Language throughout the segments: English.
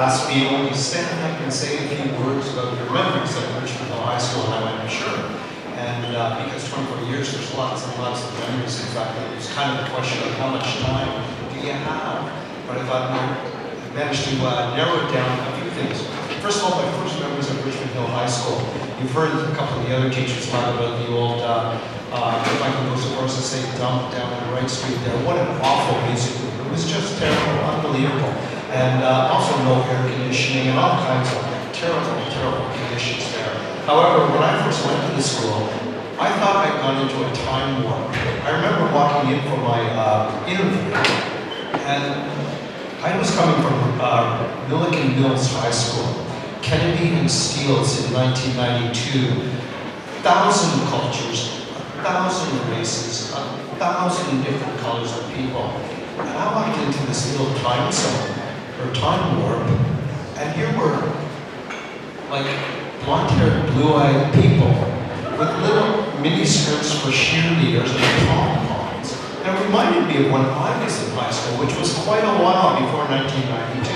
asked me, "Will you stand up and say a few words about your memories at Richmond Hill High School?" And I went, "Sure." And because 24 years, there's lots and lots of memories. In fact, it was kind of a question of how much time do you have? But I thought, no, I managed to narrow it down a few things. First of all, my first memories of Richmond Hill High School. You've heard a couple of the other teachers talk about the old, if I can go so far as to say, dump down on the right street there. What an awful music group. It was just terrible, unbelievable. And also no air conditioning and all kinds of terrible, terrible conditions there. However, when I first went to the school, I thought I'd gone into a time warp. I remember walking in for my interview, and I was coming from Milliken Mills High School, Kennedy and Steeles in 1992. 1,000 cultures, 1,000 races, 1,000 different colors of people. And I walked into this little time zone, or time warp, and here were like blonde-haired, blue-eyed people with little mini skirts for cheerleaders and pom-poms. And it reminded me of when I was in high school, which was quite a while before 1992.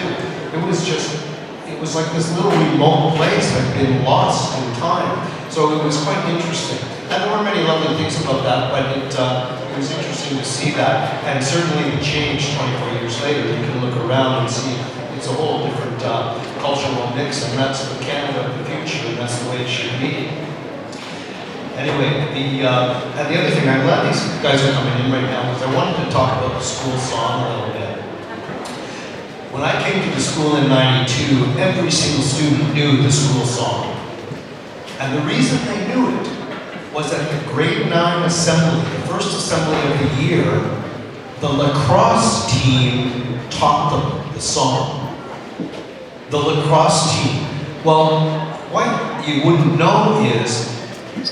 It was like this little remote place that had been lost in time. So it was quite interesting. And there were many lovely things about that, but it was interesting to see that. And certainly the change 24 years later, you can look around and see it's a whole different cultural mix, and that's the Canada of the future, and that's the way it should be. Anyway, and the other thing, I'm glad these guys are coming in right now, because I wanted to talk about the school song a little bit. When I came to the school in '92, every single student knew the school song. And the reason they knew it was at the grade 9 assembly, the first assembly of the year, the lacrosse team taught them the song. The lacrosse team. Well, what you wouldn't know is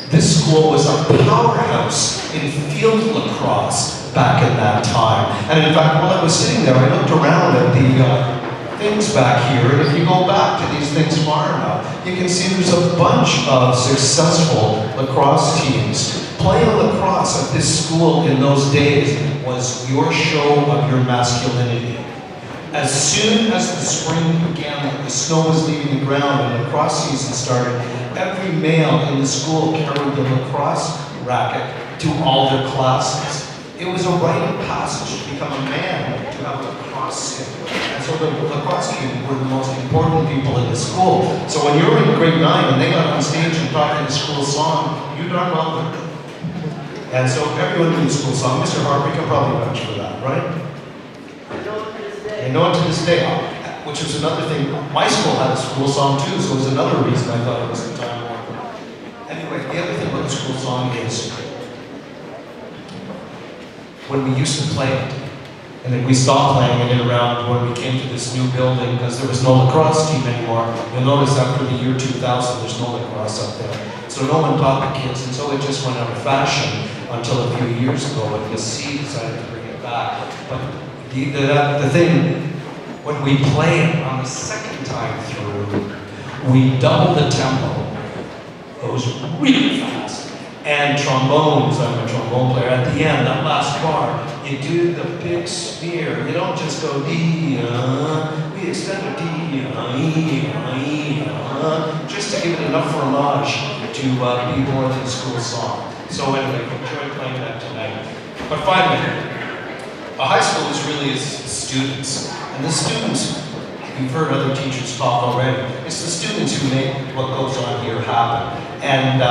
this school was a powerhouse in field lacrosse back in that time. And in fact, while I was sitting there, I looked around at the things back here, and if you go back to these things far enough, you can see there's a bunch of successful lacrosse teams. Playing lacrosse at this school in those days was your show of your masculinity. As soon as the spring began, the snow was leaving the ground and lacrosse season started, every male in the school carried the lacrosse racket to all their classes. It was a rite of passage to become a man to have a lacrosse team. And so the lacrosse team were the most important people in the school. So when you were in grade 9 and they got on stage and taught the school song, you darn well learned it. And so everyone knew the school song. Mr. Harper, you can probably vouch for that, right? I know it to this day, which was another thing. My school had a school song too, so it was another reason I thought it was the time warp. Anyway, the other thing about the school song is when we used to play it, and then we stopped playing it around when we came to this new building because there was no lacrosse team anymore. You'll notice after the year 2000, there's no lacrosse up there. So no one taught the kids, and so it just went out of fashion until a few years ago when the C decided to bring it back. But the thing, when we play it on the second time through, we double the tempo. It was really fast. And trombones, I'm a trombone player, at the end, that last bar, you do the big smear. You don't just go D, we extend a D, just to give it enough fromage to be more than a school song. So anyway, enjoy playing that tonight. But finally, a high school is students. And the students, you've heard other teachers talk already, it's the students who make what goes on here happen. And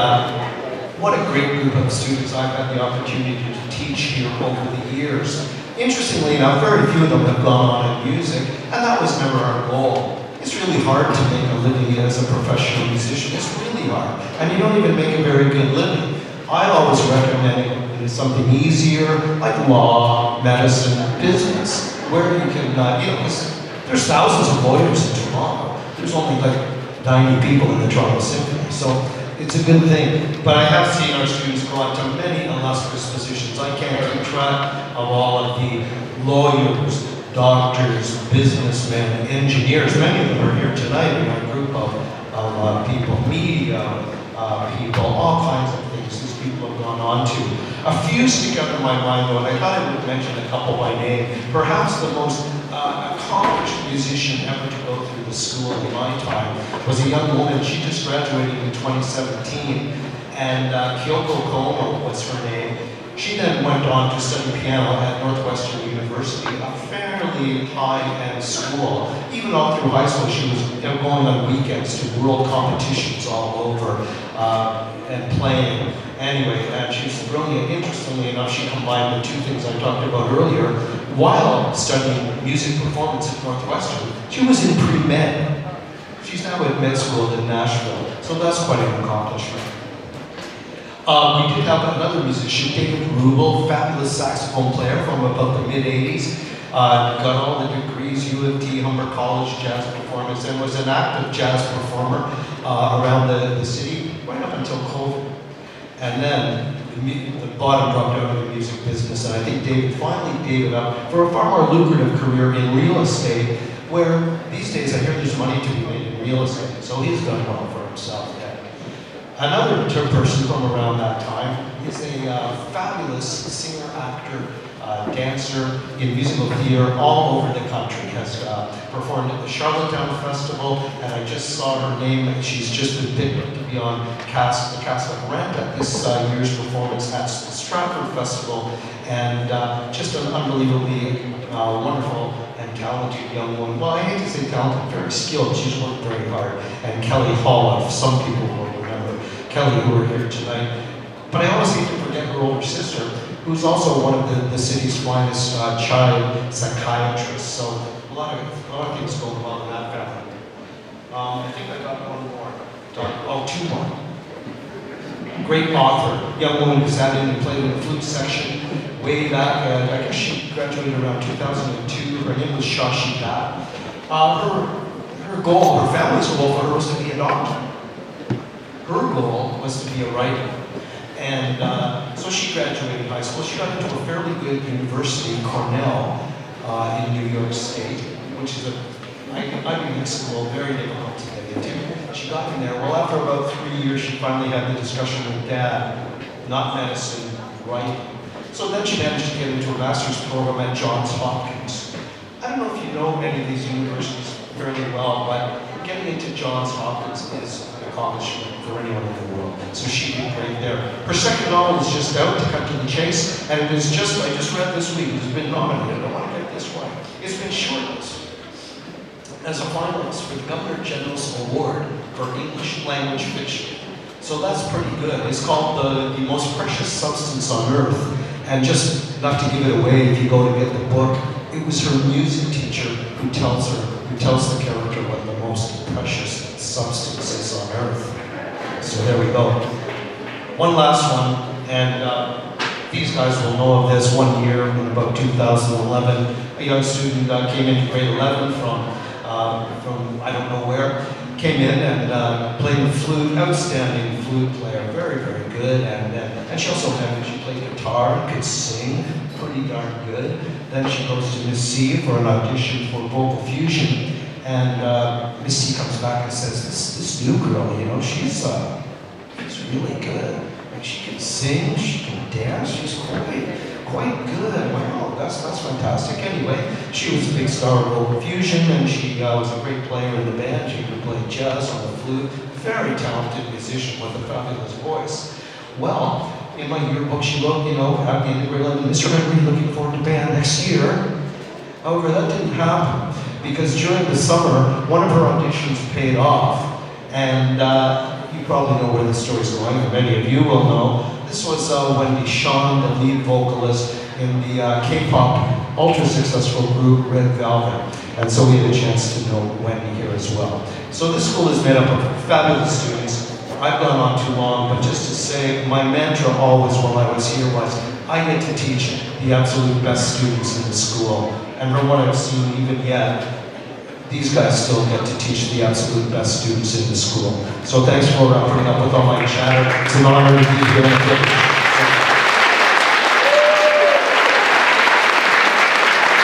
what a great group of students I've had the opportunity to teach here over the years. Interestingly enough, very few of them have gone on in music, and that was never our goal. It's really hard to make a living as a professional musician. It's really hard. And you don't even make a very good living. I always recommend something easier, like law, medicine, business, where you can, because there's thousands of lawyers in Toronto. There's only like 90 people in the Toronto Symphony, so it's a good thing. But I have seen our students go on to many illustrious positions. I can't keep track of all of the lawyers, doctors, businessmen, engineers. Many of them are here tonight in our group of people, media people, all kinds of things these people have gone on to. A few stick out in my mind though, and I thought I would mention a couple by name. Perhaps the most accomplished musician ever to go through the school in my time was a young woman. She just graduated in 2017, and Kyoko Kono was her name. She then went on to study piano at Northwestern University, a fairly high-end school. Even all through high school, she was going on weekends to world competitions all over and playing. Anyway, and she's brilliant. Interestingly enough, she combined the two things I talked about earlier. While studying music performance at Northwestern, she was in pre-med. She's now at med school in Nashville, so that's quite an accomplishment. We did have another musician, David Rubel, fabulous saxophone player from about the mid-'80s. Got all the degrees, U of T, Humber College, jazz performance, and was an active jazz performer around the city right up until COVID. And then the bottom dropped out of the music business, and I think David finally gave it up for a far more lucrative career in real estate, where these days I hear there's money to be made in real estate, so he's done well for himself. Another person from around that time is a fabulous singer, actor, dancer in musical theater all over the country. Has performed at the Charlottetown Festival, and I just saw her name. She's just been picked to be on the cast of Rent at this year's performance at the Stratford Festival, and just an unbelievably wonderful and talented young woman. Well, I hate to say talented, very skilled. She's worked very hard. And Kelly Hall, some people will remember Kelly, who are here tonight. But I always hate to forget her older sister, who's also one of the city's finest child psychiatrists. So a lot of things going well in that family. I think I got one more. Two more. Great author, young woman who sat in and played in the flute section way back. I guess she graduated around 2002. Her name was Shashi Bhatt. Her goal, her family's goal for her was to be a doctor. Her goal was to be a writer. And so she graduated high school. She got into a fairly good university, Cornell, in New York State, which is Ivy League school, very difficult to get into. She got in there. Well, after about 3 years, she finally had the discussion with Dad, not medicine, writing. So then she managed to get into a master's program at Johns Hopkins. I don't know if you know any of these universities fairly well, but getting into Johns Hopkins is an accomplishment for anyone in the world. So she did great there. Her second novel is just out, to cut to the chase, and it is just, I just read this week, it's been nominated. I want to get this one. It's been shortlisted as a finalist for the Governor General's Award for English Language Fiction. So that's pretty good. It's called The Most Precious Substance on Earth. And just not to give it away, if you go to get the book, it was her music teacher who tells the character what the most precious substance is on Earth. So there we go. One last one, and these guys will know of this. One year, in about 2011, a young student came into grade 11 from I don't know where, came in and played the flute, outstanding flute player, very, very good. And she also she played guitar and could sing, pretty darn good. Then she goes to Miss C for an audition for vocal fusion, and Miss C comes back and says, this new girl, you know, she's really good. Like, she can sing, she can dance, she's quite good. Wow, that's fantastic. Anyway, she was a big star of vocal fusion, and she was a great player in the band. She could play jazz on the flute. Very talented musician with a fabulous voice. Well, in my yearbook, she wrote, at the end of grade 11, Mr. Henry, looking forward to band next year. However, that didn't happen, because during the summer, one of her auditions paid off, and you probably know where the story's going, and many of you will know. This was Wendy Shawn, the lead vocalist in the K-pop ultra-successful group Red Velvet, and so we had a chance to know Wendy here as well. So this school is made up of fabulous students. I've gone on too long, but just to say, my mantra always while I was here was, I get to teach the absolute best students in the school. And from what I've seen even yet, these guys still get to teach the absolute best students in the school. So thanks for putting up with all my chatter. It's an honor to be here.